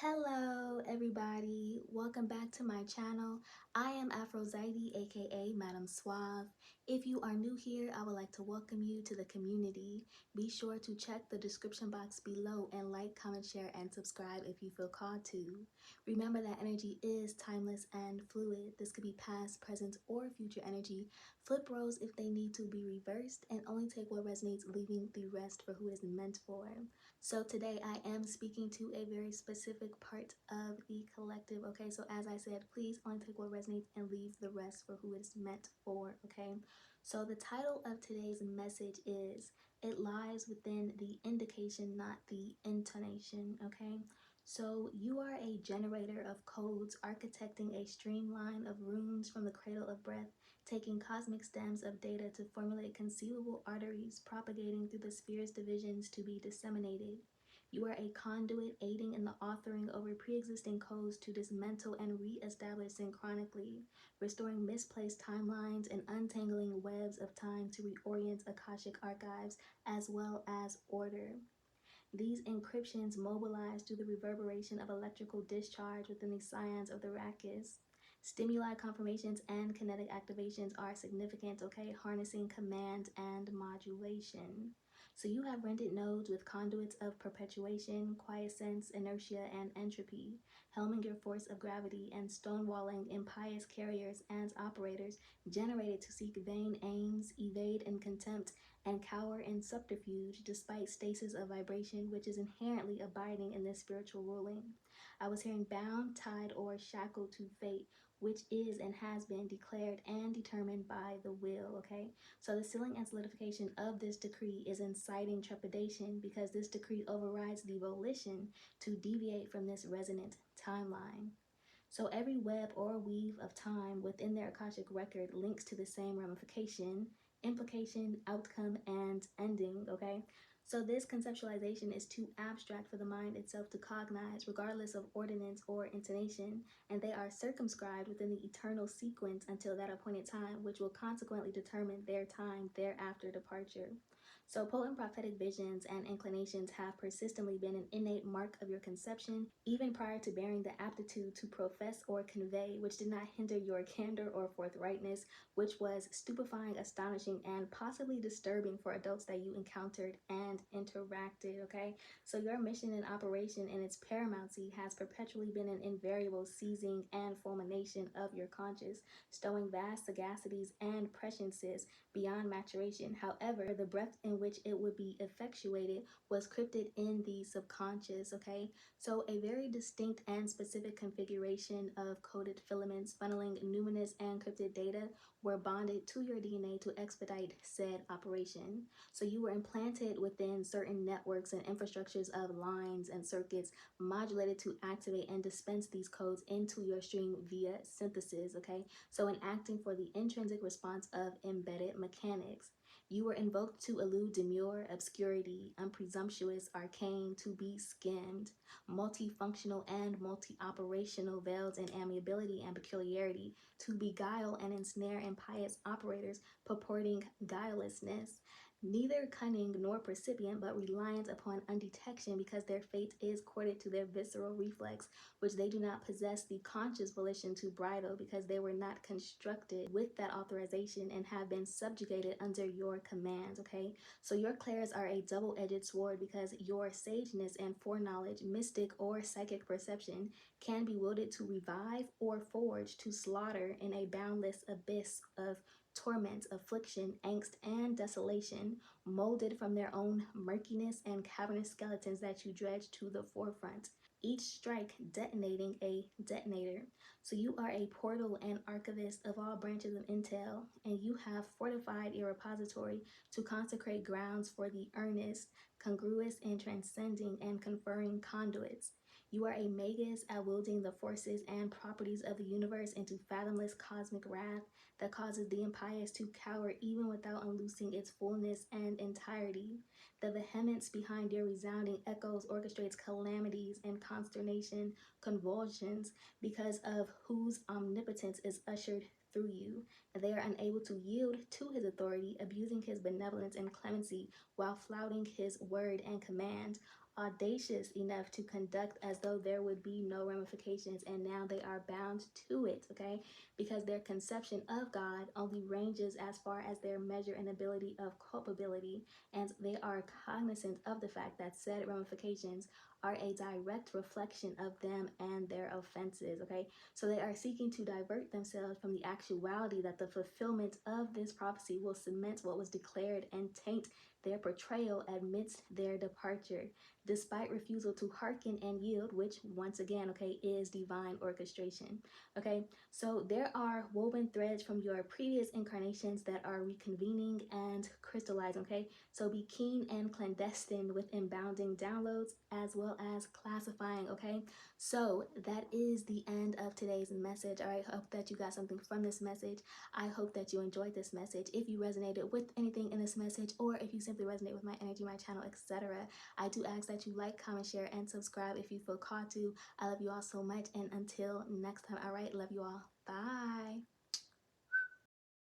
Hello everybody, welcome back to my channel. I am Aphrodite, aka Madam Suave. If you are new here, I would like to welcome you to the community. Be sure to check the description box below and like, comment, share, and subscribe if you feel called to. Remember that energy is timeless and fluid. This could be past, present, or future energy. Flip roles if they need to be reversed and only take what resonates, leaving the rest for who it is meant for. So today I am speaking to a very specific part of the collective, okay? So as I said, please only take what resonates and leave the rest for who it's meant for, okay? So the title of today's message is It Lies Within the Indication, Not the Intonation, okay? So you are a generator of codes, architecting a streamline of runes from the cradle of breath, taking cosmic stems of data to formulate conceivable arteries, propagating through the sphere's divisions to be disseminated. You are a conduit aiding in the authoring over pre-existing codes to dismantle and re-establish synchronically, restoring misplaced timelines and untangling webs of time to reorient Akashic archives as well as order. These encryptions mobilize through the reverberation of electrical discharge within the scions of the Rakis. Stimuli confirmations and kinetic activations are significant, okay? Harnessing command and modulation. So you have rented nodes with conduits of perpetuation, quiescence, inertia, and entropy, helming your force of gravity and stonewalling impious carriers and operators generated to seek vain aims, evade in contempt, and cower in subterfuge despite stasis of vibration which is inherently abiding in this spiritual ruling. I was hearing bound, tied, or shackled to fate, which is and has been declared and determined by the will, okay? So the sealing and solidification of this decree is inciting trepidation because this decree overrides the volition to deviate from this resonant timeline. So every web or weave of time within their Akashic record links to the same ramification, implication, outcome, and ending, okay? So this conceptualization is too abstract for the mind itself to cognize, regardless of ordinance or intonation, and they are circumscribed within the eternal sequence until that appointed time, which will consequently determine their time thereafter departure. So potent prophetic visions and inclinations have persistently been an innate mark of your conception, even prior to bearing the aptitude to profess or convey, which did not hinder your candor or forthrightness, which was stupefying, astonishing, and possibly disturbing for adults that you encountered and interacted, okay? So your mission and operation and its paramountcy has perpetually been an invariable seizing and fulmination of your conscious, stowing vast sagacities and presciences beyond maturation. However, the breath in which it would be effectuated was crypted in the subconscious, okay? So a very distinct and specific configuration of coded filaments funneling numinous and encrypted data were bonded to your DNA to expedite said operation. So you were implanted within certain networks and infrastructures of lines and circuits modulated to activate and dispense these codes into your stream via synthesis, okay? So enacting for the intrinsic response of embedded mechanics. You were invoked to elude demure, obscurity, unpresumptuous, arcane, to be skimmed, multifunctional and multi-operational veils in amiability and peculiarity, to beguile and ensnare impious operators purporting guilelessness, neither cunning nor percipient, but reliant upon undetection because their fate is courted to their visceral reflex, which they do not possess the conscious volition to bridle because they were not constructed with that authorization and have been subjugated under your commands, okay? So your clairs are a double-edged sword because your sageness and foreknowledge, mystic or psychic perception, can be wielded to revive or forge to slaughter in a boundless abyss of torment, affliction, angst, and desolation, molded from their own murkiness and cavernous skeletons that you dredge to the forefront, each strike detonating a detonator. So you are a portal and archivist of all branches of intel, and you have fortified your repository to consecrate grounds for the earnest, congruous, and transcending and conferring conduits. You are a magus at wielding the forces and properties of the universe into fathomless cosmic wrath that causes the impious to cower even without unloosing its fullness and entirety. The vehemence behind your resounding echoes orchestrates calamities and consternation, convulsions, because of whose omnipotence is ushered through you. They are unable to yield to his authority, abusing his benevolence and clemency while flouting his word and command. audacious enough to conduct as though there would be no ramifications, and now they are bound to it, okay? Because their conception of God only ranges as far as their measure and ability of culpability, and they are cognizant of the fact that said ramifications are a direct reflection of them and their offenses, okay? So they are seeking to divert themselves from the actuality that the fulfillment of this prophecy will cement what was declared and taint their portrayal amidst their departure, despite refusal to hearken and yield, which once again, okay, is divine orchestration. Okay, so there are woven threads from your previous incarnations that are reconvening and crystallizing. Okay, so be keen and clandestine with inbounding downloads as well as classifying. Okay, so that is the end of today's message. All right, hope that you got something from this message. I hope that you enjoyed this message. If you resonated with anything in this message, or if you simply resonate with my energy, my channel, etc., I do ask that you like, comment, share, and subscribe if you feel called to. I love you all so much, and until next time, all right, love you all. Bye.